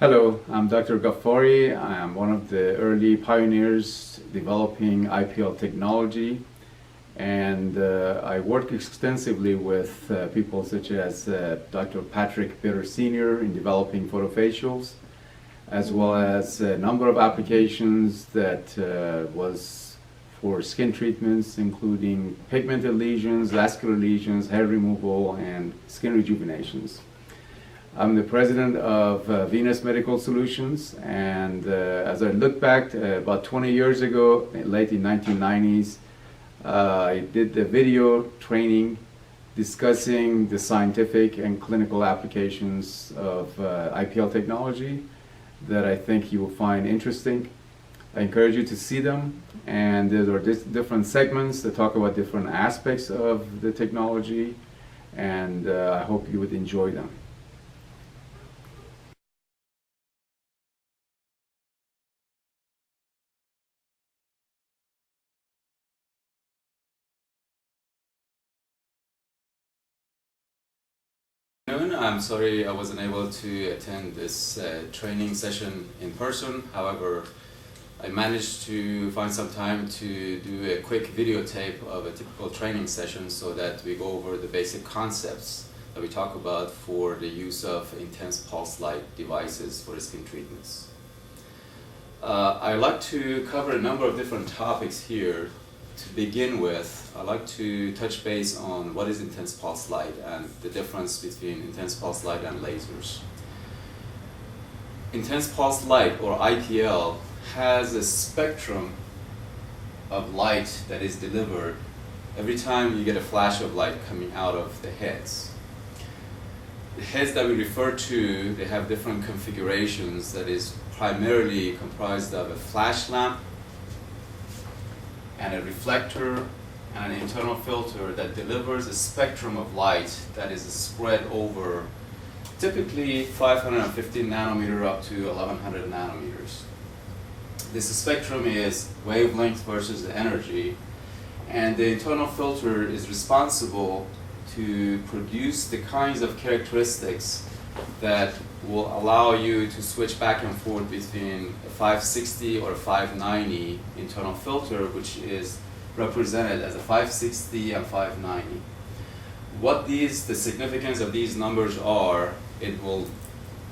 Hello, I'm Dr. Ghaffari. I am one of the early pioneers developing IPL technology, and I work extensively with people such as Dr. Patrick Bitter Sr. in developing photofacials, as well as a number of applications that was for skin treatments, including pigmented lesions, vascular lesions, hair removal, and skin rejuvenations. I'm the president of Venus Medical Solutions, and as I look back about 20 years ago, late in 1990s, I did the video training discussing the scientific and clinical applications of IPL technology that I think you will find interesting. I encourage you to see them, and there are different segments that talk about different aspects of the technology, and I hope you would enjoy them. I'm sorry I wasn't able to attend this training session in person. However, I managed to find some time to do a quick videotape of a typical training session so that we go over the basic concepts that we talk about for the use of intense pulse light devices for skin treatments. I'd like to cover a number of different topics here. To begin with, I'd like to touch base on what is intense pulse light and the difference between intense pulse light and lasers. Intense pulse light, or IPL, has a spectrum of light that is delivered every time you get a flash of light coming out of the heads. The heads that we refer to, they have different configurations that is primarily comprised of a flash lamp and a reflector and an internal filter that delivers a spectrum of light that is spread over typically 550 nanometer up to 1100 nanometers. This spectrum is wavelength versus the energy, and the internal filter is responsible to produce the kinds of characteristics that will allow you to switch back and forth between a 560 or a 590 internal filter, which is represented as a 560 and 590. What the significance of these numbers are, it will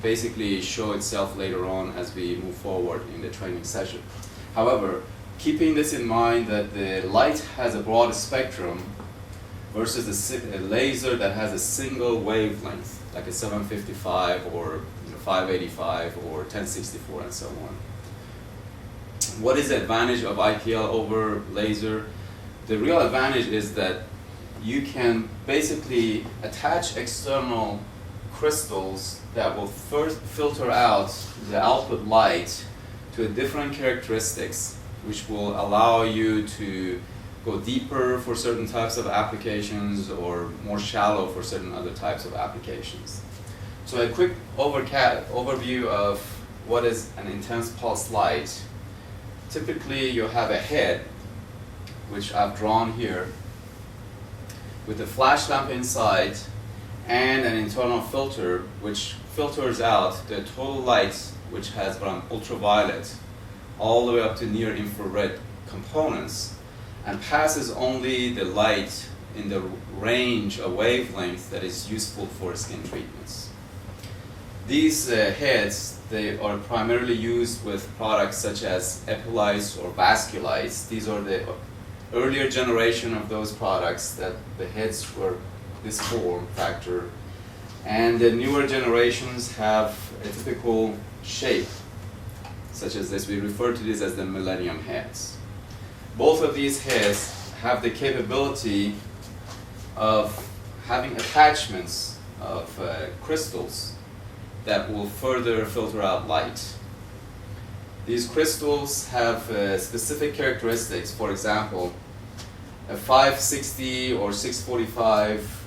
basically show itself later on as we move forward in the training session. However, keeping this in mind that the light has a broad spectrum versus a laser that has a single wavelength, like a 755 or 585 or 1064 and so on. What is the advantage of IPL over laser? The real advantage is that you can basically attach external crystals that will first filter out the output light to a different characteristics, which will allow you to go deeper for certain types of applications or more shallow for certain other types of applications. So a quick overview of what is an intense pulse light. Typically you have a head, which I've drawn here, with a flash lamp inside and an internal filter which filters out the total light, which has from ultraviolet all the way up to near infrared components, and passes only the light in the range of wavelength that is useful for skin treatments. These heads, they are primarily used with products such as Epilites or Vasculites. These are the earlier generation of those products that the heads were this form factor, and the newer generations have a typical shape such as this. We refer to this as the millennium heads. Both of these heads have the capability of having attachments of crystals that will further filter out light. These crystals have specific characteristics. For example, a 560 or 645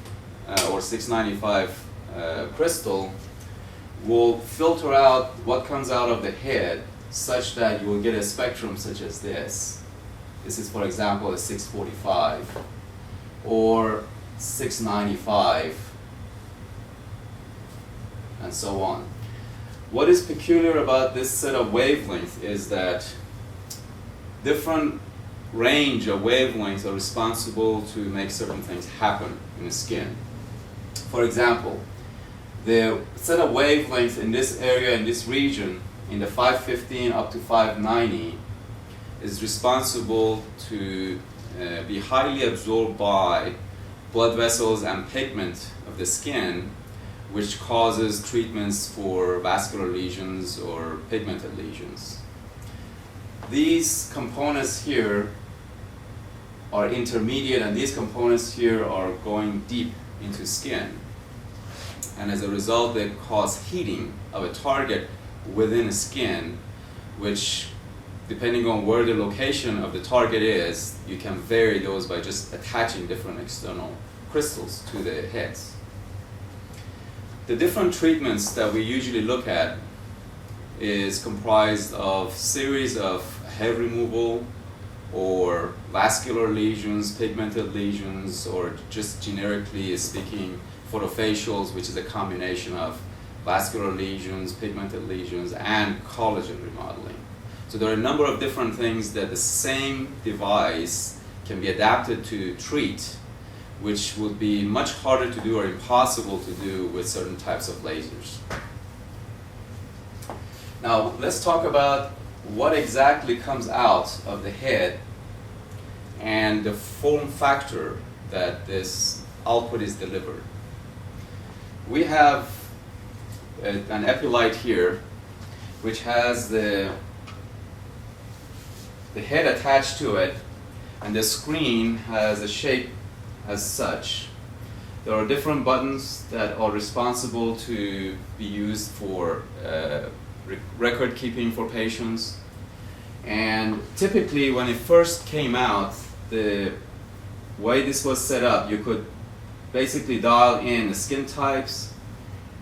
or 695 crystal will filter out what comes out of the head such that you will get a spectrum such as this. This is, for example, a 645 or 695 and so on. What is peculiar about this set of wavelengths is that different range of wavelengths are responsible to make certain things happen in the skin. For example, the set of wavelengths in this area, in this region, in the 515 up to 590, is responsible to be highly absorbed by blood vessels and pigment of the skin, which causes treatments for vascular lesions or pigmented lesions. These components here are intermediate, and these components here are going deep into skin. And as a result, they cause heating of a target within the skin, which, depending on where the location of the target is, you can vary those by just attaching different external crystals to the heads. The different treatments that we usually look at is comprised of series of hair removal or vascular lesions, pigmented lesions, or just generically speaking, photofacials, which is a combination of vascular lesions, pigmented lesions, and collagen remodeling. So there are a number of different things that the same device can be adapted to treat, which would be much harder to do or impossible to do with certain types of lasers. Now let's talk about what exactly comes out of the head and the form factor that this output is delivered. We have an epilyte here which has the head attached to it, and the screen has a shape as such. There are different buttons that are responsible to be used for record keeping for patients. And typically when it first came out, the way this was set up, you could basically dial in the skin types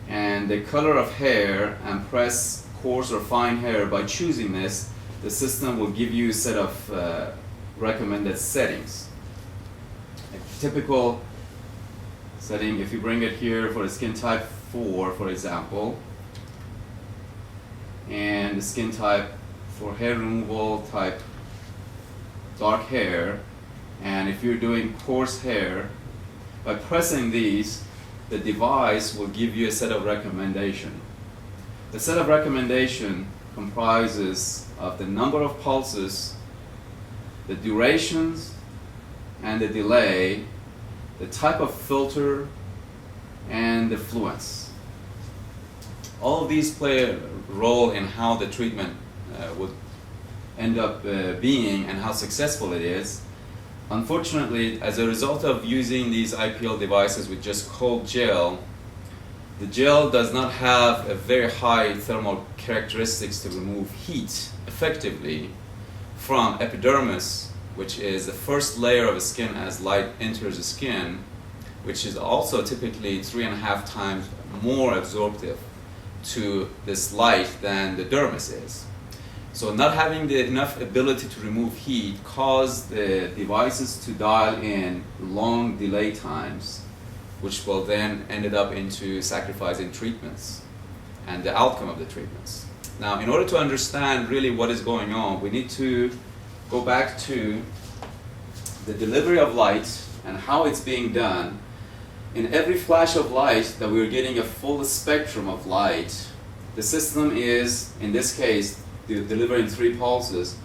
and the color of hair and press coarse or fine hair. By choosing this, the system will give you a set of recommended settings. A typical setting, if you bring it here for a skin type 4, for example, and the skin type for hair removal type dark hair, and if you're doing coarse hair, by pressing these, the device will give you a set of recommendation. The set of recommendation comprises of the number of pulses, the durations and the delay, the type of filter, and the fluence. All of these play a role in how the treatment would end up being and how successful it is. Unfortunately, as a result of using these IPL devices with just cold gel, the gel does not have a very high thermal characteristics to remove heat effectively from epidermis, which is the first layer of the skin as light enters the skin, which is also typically 3.5 times more absorptive to this light than the dermis is. So not having enough ability to remove heat caused the devices to dial in long delay times, which will then ended up into sacrificing treatments and the outcome of the treatments. Now, in order to understand really what is going on, we need to go back to the delivery of light and how it's being done. In every flash of light that we're getting a full spectrum of light, the system is, in this case, delivering 3 pulses.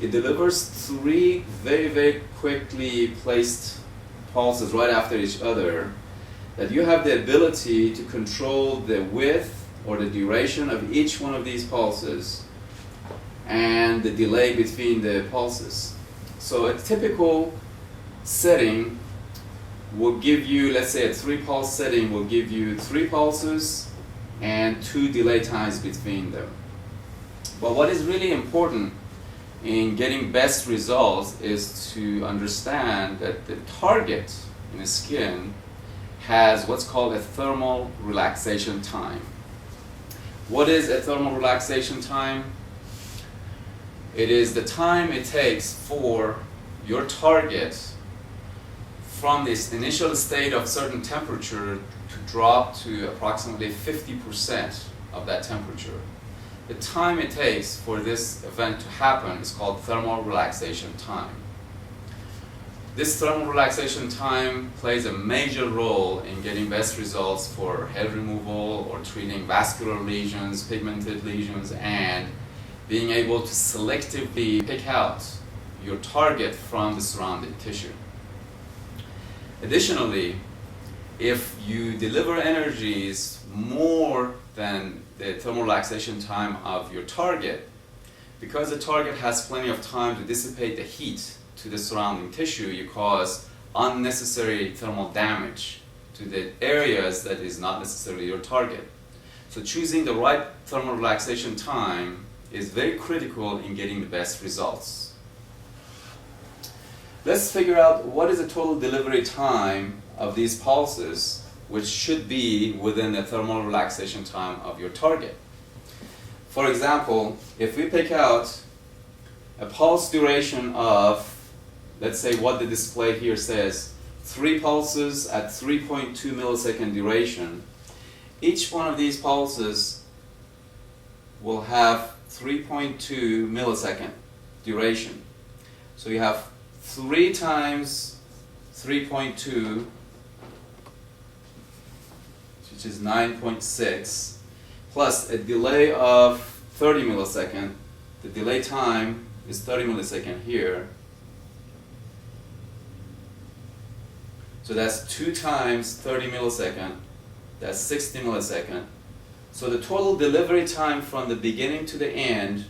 It delivers 3 very, very quickly placed pulses right after each other, that you have the ability to control the width or the duration of each one of these pulses and the delay between the pulses. So a typical setting will give you, let's say a 3-pulse setting will give you 3 pulses and 2 delay times between them. But what is really important in getting best results is to understand that the target in the skin has what's called a thermal relaxation time. What is a thermal relaxation time? It is the time it takes for your target from this initial state of certain temperature to drop to approximately 50% of that temperature. the time it takes for this event to happen is called thermal relaxation time. This thermal relaxation time plays a major role in getting best results for hair removal or treating vascular lesions, pigmented lesions, and being able to selectively pick out your target from the surrounding tissue. Additionally, if you deliver energies more than the thermal relaxation time of your target, because the target has plenty of time to dissipate the heat to the surrounding tissue, you cause unnecessary thermal damage to the areas that is not necessarily your target. So choosing the right thermal relaxation time is very critical in getting the best results. Let's figure out what is the total delivery time of these pulses, which should be within the thermal relaxation time of your target. For example, if we pick out a pulse duration of, let's say what the display here says, 3 pulses at 3.2 millisecond duration, each one of these pulses will have 3.2 millisecond duration. So you have 3 times 3.2, which is 9.6, plus a delay of 30 millisecond. The delay time is 30 millisecond here. So that's 2 times 30 millisecond, that's 60 millisecond. So the total delivery time from the beginning to the end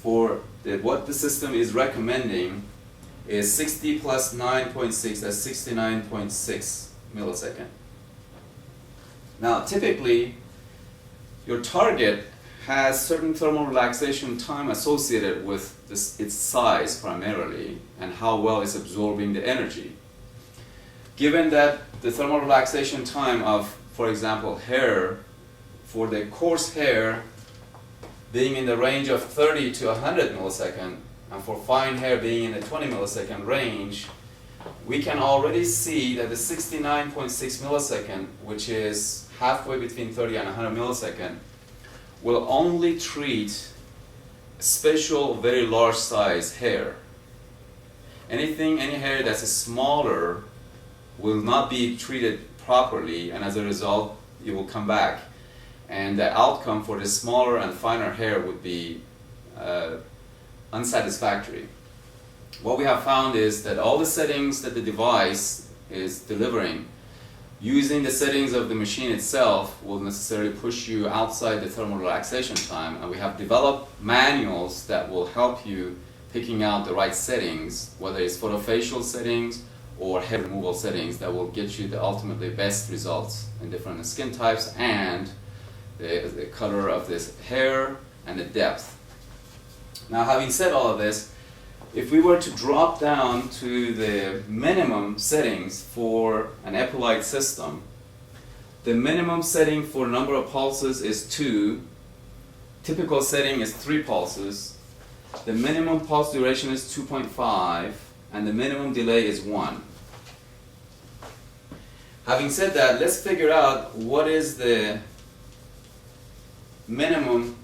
for what the system is recommending is 60 plus 9.6, that's 69.6 millisecond. Now typically, your target has certain thermal relaxation time associated with its size primarily and how well it's absorbing the energy. Given that the thermal relaxation time of, for example, hair, for the coarse hair being in the range of 30 to 100 millisecond, and for fine hair being in the 20 millisecond range, we can already see that the 69.6 millisecond, which is halfway between 30 and 100 millisecond, will only treat special, very large size hair. Any hair that's smaller will not be treated properly, and as a result, it will come back. And the outcome for the smaller and finer hair would be unsatisfactory. What we have found is that all the settings that the device is delivering, using the settings of the machine itself, will necessarily push you outside the thermal relaxation time, and we have developed manuals that will help you picking out the right settings, whether it's photofacial settings or hair removal settings, that will get you the ultimately best results in different skin types and the color of this hair and the depth. Now, having said all of this, if we were to drop down to the minimum settings for an epilyte system, the minimum setting for number of pulses is 2, typical setting is 3 pulses, the minimum pulse duration is 2.5, and the minimum delay is 1. Having said that, let's figure out what is the minimum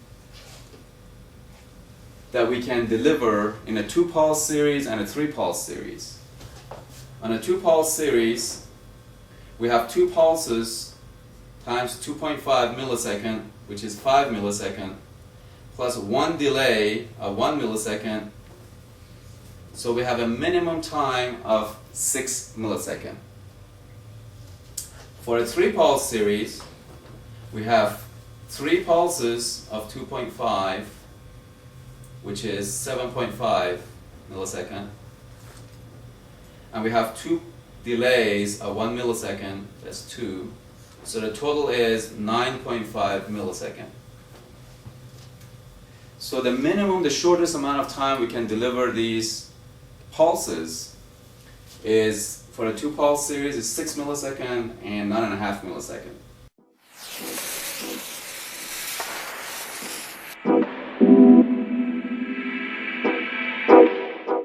that we can deliver in a 2-pulse series and a 3-pulse series. On a 2-pulse series, we have 2 pulses times 2.5 millisecond, which is 5 millisecond, plus 1 delay of 1 millisecond. So we have a minimum time of 6 millisecond. For a 3-pulse series, we have 3 pulses of 2.5, which is 7.5 millisecond, and we have 2 delays of 1 millisecond, that's 2, so the total is 9.5 millisecond. So the minimum, the shortest amount of time we can deliver these pulses is, for a 2-pulse series, is 6 millisecond and 9.5 millisecond.